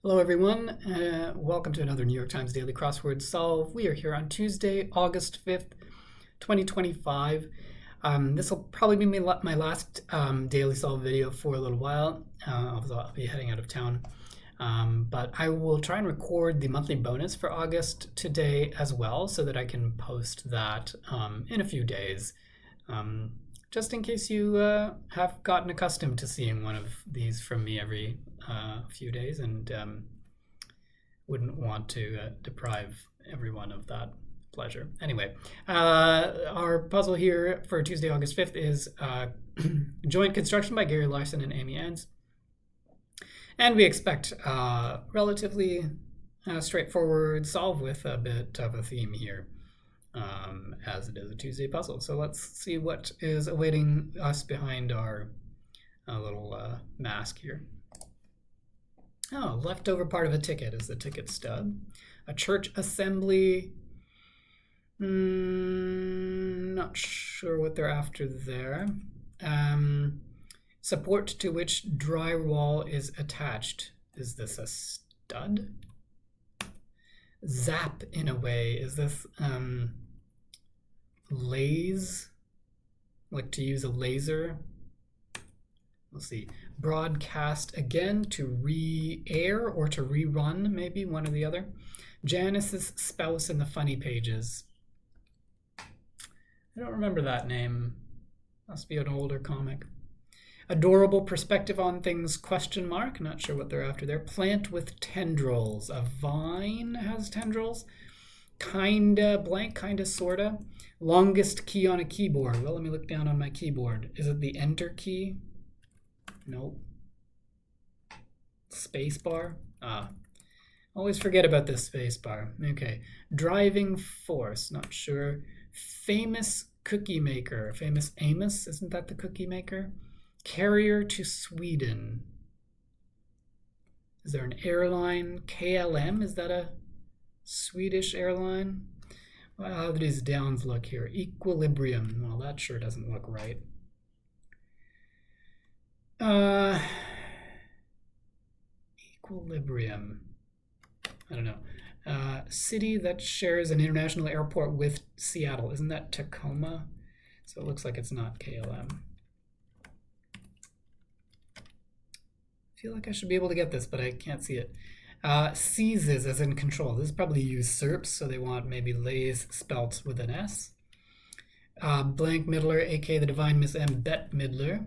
Hello everyone, welcome to another New York Times Daily Crossword Solve. We are here on Tuesday, August 5th, 2025. This will probably be my last Daily Solve video for a little while. I'll be heading out of town. But I will try and record the monthly bonus for August today as well so that I can post that in a few days. Just in case you have gotten accustomed to seeing one of these from me every few days and wouldn't want to deprive everyone of that pleasure. Anyway, our puzzle here for Tuesday, August 5th is Joint Construction by Gary Larson and Amy Enns. And we expect relatively straightforward solve with a bit of a theme here. As it is a Tuesday puzzle. So let's see what is awaiting us behind our little mask here. Oh, leftover part of a ticket is the ticket stub. A church assembly. Not sure what they're after there. Support to which drywall is attached. Is this a stud? Zap in a way. Is this laze? Like to use a laser? We'll see. Broadcast again, to re-air or to rerun, maybe one or the other. Janice's spouse in the funny pages. I don't remember that name. Must be an older comic. Adorable perspective on things, question mark. Not sure what they're after there. Plant with tendrils. A vine has tendrils. Kinda blank, kinda sorta. Longest key on a keyboard. Well, let me look down on my keyboard. Is it the enter key? Nope. Space bar? Always forget about this space bar. Okay. Driving force. Not sure. Famous cookie maker. Famous Amos. Isn't that the cookie maker? Carrier to Sweden. Is there an airline? KLM? Is that a Swedish airline? Well, how do these downs look here? Equilibrium. Well, that sure doesn't look right. Equilibrium. I don't know. City that shares an international airport with Seattle. Isn't that Tacoma? So it looks like it's not KLM. I feel like I should be able to get this, but I can't see it. Seizes as in control. This is probably usurps, so they want maybe lays spelt with an S. Blank Midler, aka the Divine Miss M. Bette Midler.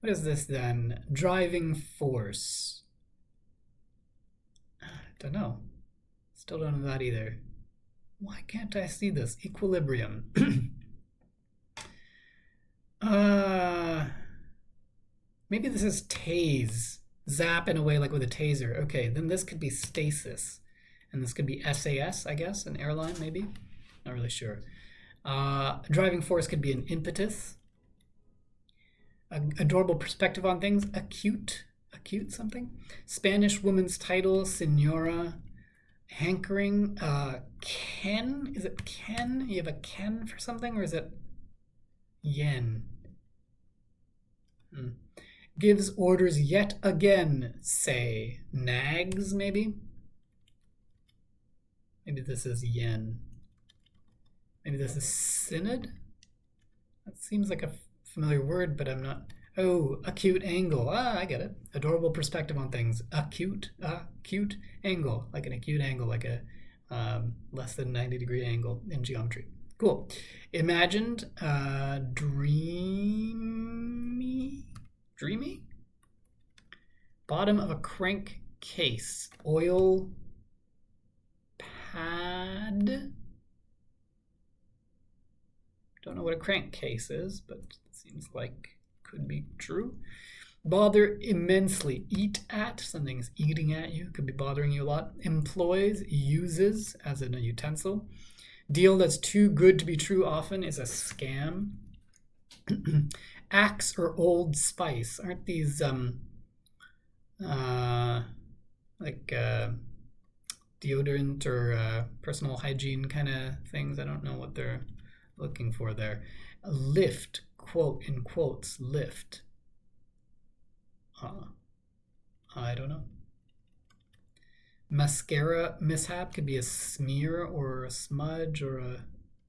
What is this then? Driving force. Don't know. Still don't know that either. Why can't I see this? Equilibrium. Maybe this is tase. Zap in a way like with a taser. Okay, then this could be stasis. And this could be SAS, I guess, an airline maybe. Not really sure. Driving force could be an impetus. Adorable perspective on things. Acute something. Spanish woman's title, Senora. Hankering. Ken? Is it Ken? You have a Ken for something, or is it yen? Gives orders yet again, say. Nags, maybe? Maybe this is yen. Maybe this is synod? That seems like a familiar word, but I'm not. Oh, acute angle. I get it. Adorable perspective on things. Acute angle. Like an acute angle, like a less than 90-degree angle in geometry. Cool. Imagined, dreamy? Bottom of a crank case. Oil pad. Don't know what a crankcase is, but it seems like could be true. Bother immensely. Eat at. Something's eating at you. Could be bothering you a lot. Employs. Uses, as in a utensil. Deal that's too good to be true often is a scam. Axe or Old Spice. Aren't these like deodorant or personal hygiene kind of things? I don't know what they're looking for there. Lift, quote in quotes, lift. I don't know. Mascara mishap could be a smear or a smudge or a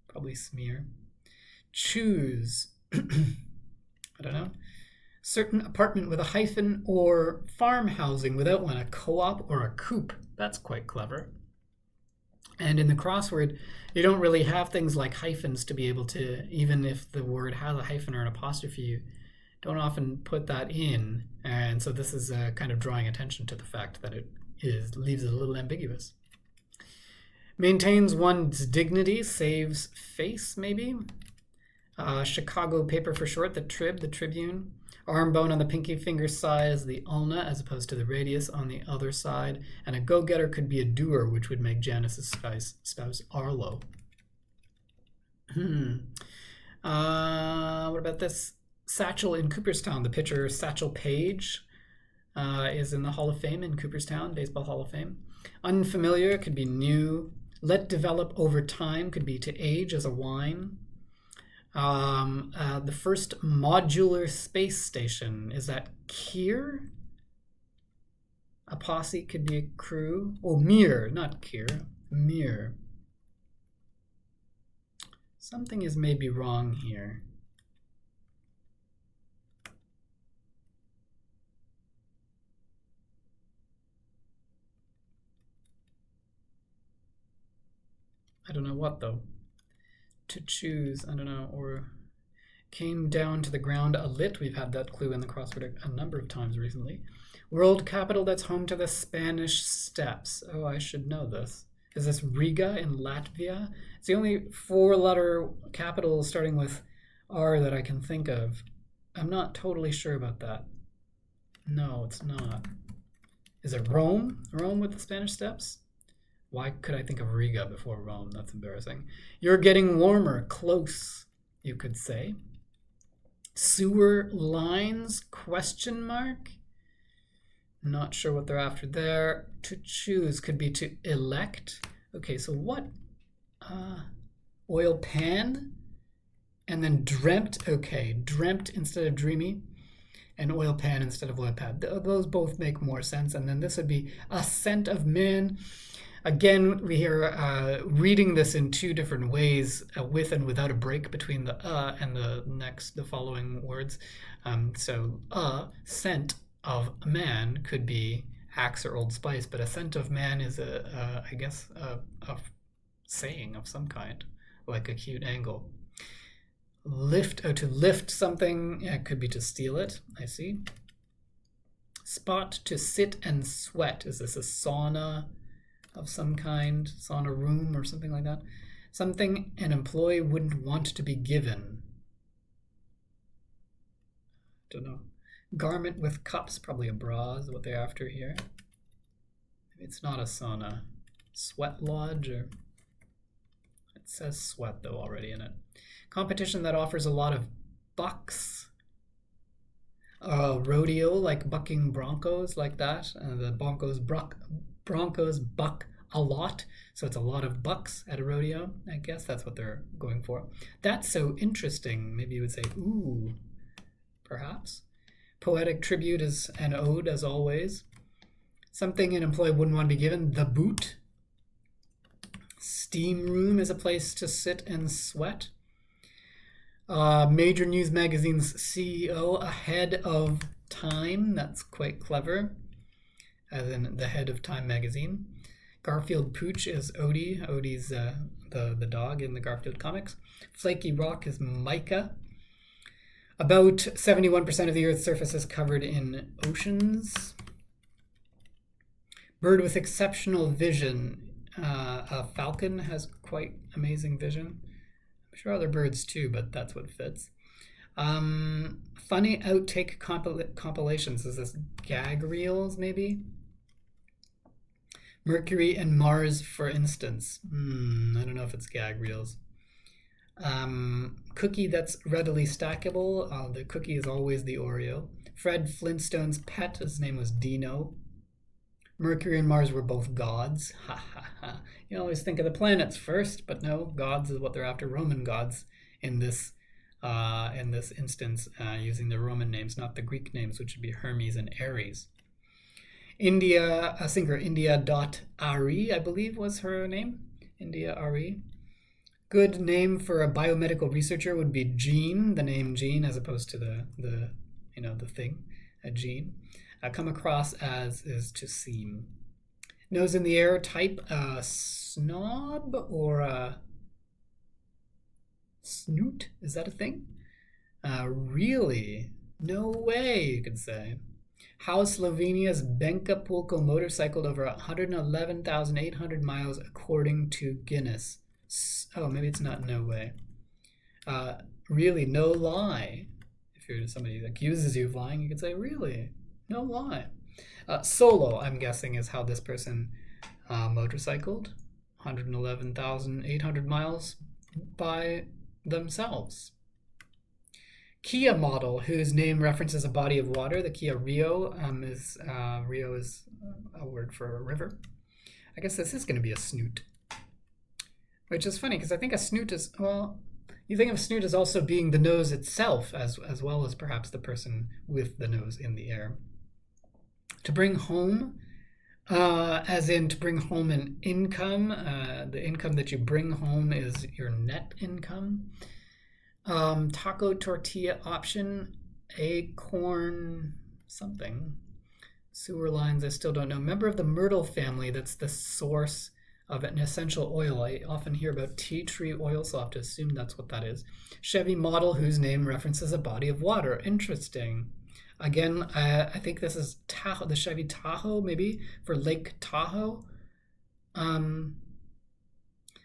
probably smear. Choose. I don't know. Certain apartment with a hyphen or farm housing without one, a co-op or a coop. That's quite clever. And in the crossword, you don't really have things like hyphens to be able to, even if the word has a hyphen or an apostrophe, you don't often put that in. And so this is kind of drawing attention to the fact that it leaves it a little ambiguous. Maintains one's dignity, saves face, maybe. Chicago paper for short, the Tribune. Arm bone on the pinky finger side is the ulna as opposed to the radius on the other side. And a go-getter could be a doer, which would make Janice's spouse Arlo. What about this? Satchel in Cooperstown. The pitcher Satchel Paige is in the Hall of Fame in Cooperstown, Baseball Hall of Fame. Unfamiliar could be new. Let develop over time could be to age as a wine. The first modular space station, is that Kier? A posse could be a crew. Oh, Mir, not Kier. Mir. Something is maybe wrong here. I don't know what though. To choose, I don't know, or came down to the ground a lit. We've had that clue in the crossword a number of times recently. World capital that's home to the Spanish Steps. Oh, I should know this. Is this Riga in Latvia? It's the only four-letter capital starting with R that I can think of. I'm not totally sure about that. No, it's not. Is it Rome? Rome with the Spanish Steps? Why could I think of Riga before Rome? That's embarrassing. You're getting warmer. Close, you could say. Sewer lines? Question mark? Not sure what they're after there. To choose could be to elect. Okay, so what? Oil pan? And then dreamt. Okay, dreamt instead of dreamy. And oil pan instead of oil pad. Those both make more sense. And then this would be a scent of man. Again, we are reading this in two different ways, with and without a break between the and the following words. So scent of man could be Axe or Old Spice, but a scent of man is I guess a saying of some kind, like a cute angle. Lift, to lift something, it could be to steal it, I see. Spot, to sit and sweat. Is this a sauna of some kind, sauna room or something like that? Something an employee wouldn't want to be given. Don't know. Garment with cups, probably a bra is what they're after here. Maybe it's not a sauna. Sweat lodge, or it says sweat though already in it. Competition that offers a lot of bucks. Rodeo, like bucking broncos, like that. The Broncos buck a lot, so it's a lot of bucks at a rodeo. I guess that's what they're going for. That's so interesting. Maybe you would say, ooh, perhaps. Poetic tribute is an ode, as always. Something an employee wouldn't want to be given, the boot. Steam room is a place to sit and sweat. Major news magazine's CEO ahead of time. That's quite clever, as in the head of Time magazine. Garfield Pooch is Odie. Odie's the dog in the Garfield comics. Flaky rock is mica. About 71% of the Earth's surface is covered in oceans. Bird with exceptional vision. A falcon has quite amazing vision. I'm sure other birds too, but that's what fits. Funny outtake compilations. Is this gag reels, maybe? Mercury and Mars, for instance. I don't know if it's gag reels. Cookie that's readily stackable. The cookie is always the Oreo. Fred Flintstone's pet, his name was Dino. Mercury and Mars were both gods. Ha ha ha. You always think of the planets first, but no, gods is what they're after. Roman gods in this instance, using the Roman names, not the Greek names, which would be Hermes and Ares. India, a singer, India dot Ari, I believe was her name. India Ari. Good name for a biomedical researcher would be Gene, the name Gene, as opposed to the thing, a gene. Come across as is to seem. Nose in the air type, snob or snoot. Is that a thing? Really? No way, you could say. How Slovenia's Benka Pulko motorcycled over 111,800 miles according to Guinness. Oh, maybe it's not no way. Really, no lie. If you're somebody that accuses you of lying, you could say, really, no lie. Solo, I'm guessing, is how this person motorcycled 111,800 miles by themselves. Kia model, whose name references a body of water. The Kia Rio is a word for a river. I guess this is going to be a snoot, which is funny because I think a snoot is, well, you think of snoot as also being the nose itself as well as perhaps the person with the nose in the air. To bring home, as in to bring home an income. The income that you bring home is your net income. Taco tortilla option, acorn something. Sewer lines, I still don't know. Member of the myrtle family, that's the source of an essential oil. I often hear about tea tree oil, so I'll have to assume that's what that is. Chevy model whose name references a body of water. Interesting. Again, I think this is Tahoe, the Chevy Tahoe, maybe, for Lake Tahoe. I'm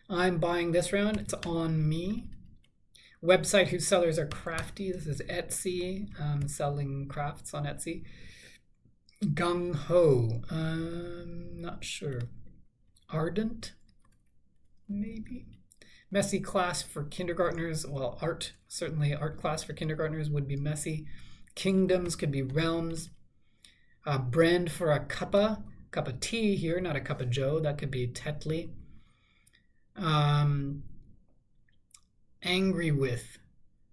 buying this round. It's on me. Website whose sellers are crafty. This is Etsy, selling crafts on Etsy. Gung Ho, not sure. Ardent, maybe. Messy class for kindergartners. Well, art, certainly art class for kindergartners would be messy. Kingdoms could be realms. Brand for a cuppa of tea here, not a cup of joe. That could be Tetley. Angry with,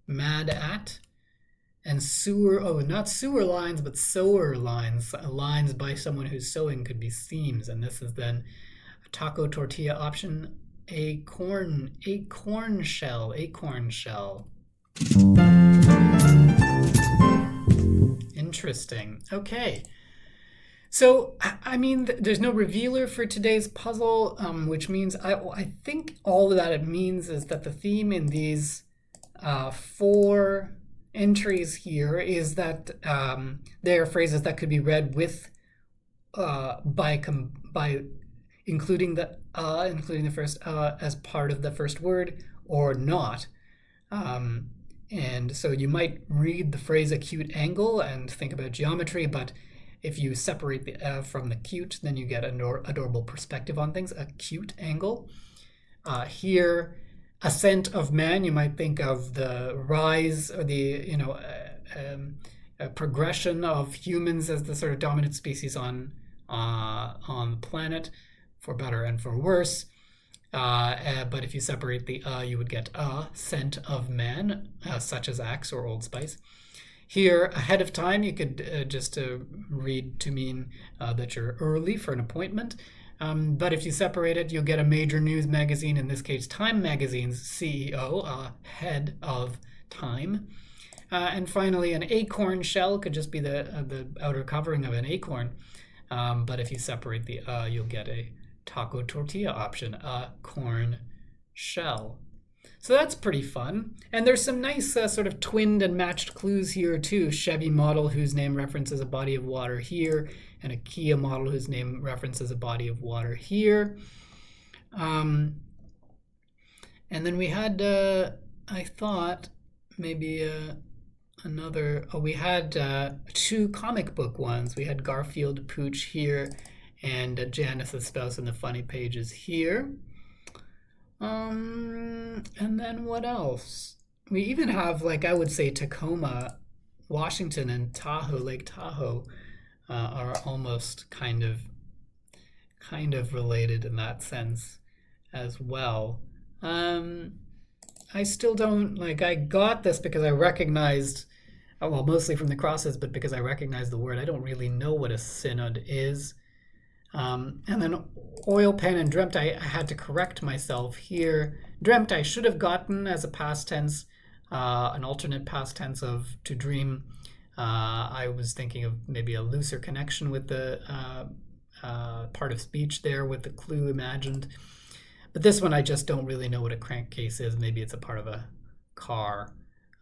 mad at, and sewer, not sewer lines, but sewer lines. Lines by someone who's sewing could be seams, and this is then a taco tortilla option, acorn shell. Interesting. Okay. So, I mean, there's no revealer for today's puzzle, which means I think all that it means is that the theme in these 4 entries here is that they are phrases that could be read with by including the first as part of the first word or not. And so you might read the phrase acute angle and think about geometry, but if you separate the from the cute, then you get an adorable perspective on things. Acute angle. Here, ascent of man, you might think of the rise or the progression of humans as the sort of dominant species on the planet, for better and for worse. But if you separate the you would get scent of man, such as Axe or Old Spice. Here, ahead of time, you could just read to mean that you're early for an appointment. But if you separate it, you'll get a major news magazine, in this case, Time Magazine's CEO, head of Time. And finally, an acorn shell could just be the outer covering of an acorn. But if you separate the you'll get a taco tortilla option, a corn shell. So that's pretty fun. And there's some nice sort of twinned and matched clues here too. Chevy model whose name references a body of water here, and a Kia model whose name references a body of water here. And then we had, I thought, maybe another, we had 2 comic book ones. We had Garfield Pooch here, and Janice's Spouse in the Funny Pages here. And then what else? We even have, like, I would say Tacoma, Washington, and Tahoe, Lake Tahoe, are almost kind of related in that sense as well. I still don't, I got this because I recognized well, mostly from the crosses, but because I recognize the word, I don't really know what a synod is. And then oil pen and dreamt, I had to correct myself here. Dreamt I should have gotten as a past tense, an alternate past tense of to dream. I was thinking of maybe a looser connection with the part of speech there with the clue imagined. But this one I just don't really know what a crankcase is. Maybe it's a part of a car,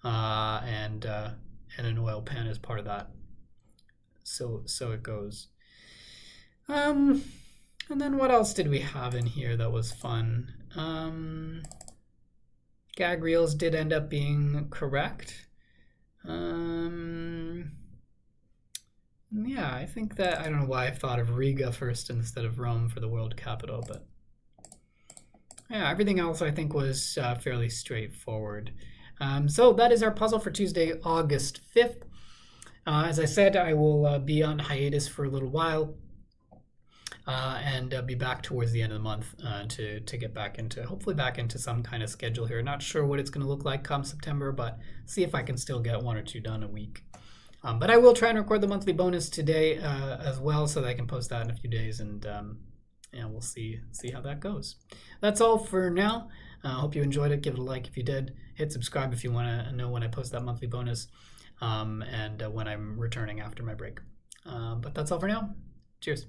and an oil pan is part of that. So it goes. And then what else did we have in here that was fun? Gag reels did end up being correct. Yeah, I think that, I don't know why I thought of Riga first instead of Rome for the world capital, but yeah, everything else I think was fairly straightforward. So that is our puzzle for Tuesday, August 5th. As I said, I will be on hiatus for a little while. And be back towards the end of the month to get back into, hopefully back into some kind of schedule here. Not sure what it's going to look like come September, but see if I can still get 1 or 2 done a week. But I will try and record the monthly bonus today as well, so that I can post that in a few days, and we'll see how that goes. That's all for now. I hope you enjoyed it. Give it a like if you did. Hit subscribe if you want to know when I post that monthly bonus, and when I'm returning after my break. But that's all for now. Cheers.